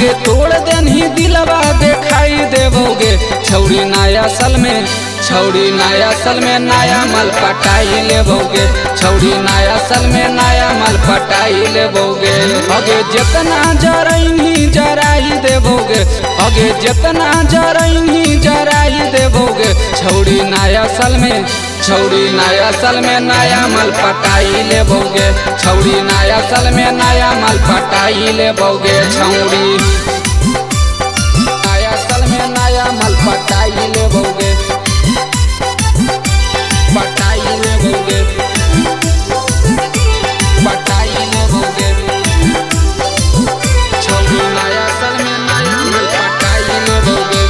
आगे तोड़ देनी दिलवा दिखाई देवोगे। छौड़ी नया साल में, छौड़ी नया साल में नया माल पटाई लेबोगे। छौड़ी नया साल में नया माल पटाई लेबोगे। आगे जितना जरैनी जराई देबोगे, आगे जितना जरैनी जराई देबोगे। छौड़ी नया साल में, छौड़ी नया साल में नया माल पटाई लेबोगे। छौड़ी नया साल में नया माल पटाई लेबोगे। छौड़ी नया साल में नया माल पटाई लेबोगे, पटाई लेबोगे, पटाई लेबोगे। छौड़ी नया साल में नया माल पटाई लेबोगे,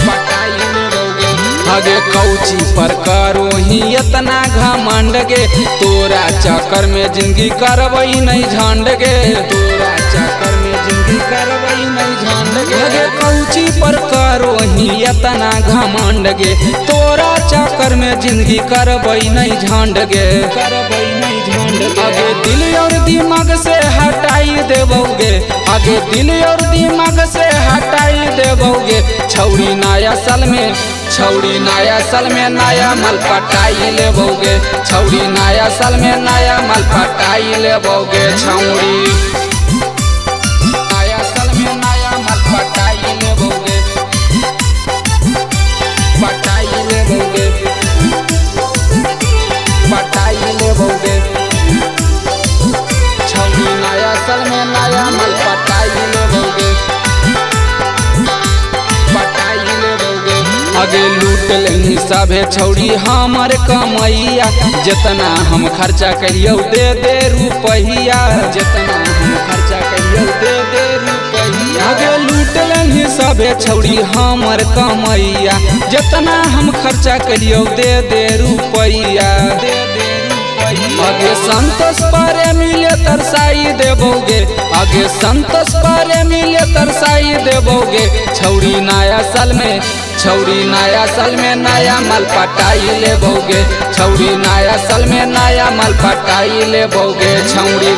पटाई लेबोगे। आगे कौची पर करो ही इतना घमंड गे। तोरा चक्कर में जिंदगी करबई नहीं झंड गे, तोरा चक्कर में जिंदगी करबई नहीं झंड गे। आगे कौची पर करो ही इतना घमंड गे। तोरा चक्कर में जिंदगी करबई नहीं झंड गे, करबई नहीं झंड गे। आगे दिल और दिमाग से हटाई देबोगे, आगे दिल और दिमाग से हटाई देबोगे। छौड़ी नया साल में, छौड़ी नया साल में नया माल पटाई लेबोगे। छौड़ी नया साल में नया माल पटाई लेबोगे। छौड़ी नया साल में नया माल पटाई लेबोगे, पटाई लेबोगे, पटाई लेबोगे। छौड़ी नया साल में नया माल पटाई लेबोगे, पटाई लेबोगे। आगे लूट लेनी सभे छौड़ी हमर कमैया। जितना हम खर्चा करियो दे दे रुपैया, जितना हम खर्चा करियो दे दे रुपैया। आगे लूट लेनी सभे छौड़ी हमर कमैया। जितना हम खर्चा करियो दे दे रुपैया, दे दे रुपैया। आगे संतोष पारे मिले तरसाई देबोगे, आगे संतोष पारे मिले तरसाई देबोगे। छौड़ी नया साल में, छौड़ी नया साल में नया माल पटाई लेबोगे। छौड़ी नया साल में नया माल पटाई लेबोगे। छौड़ी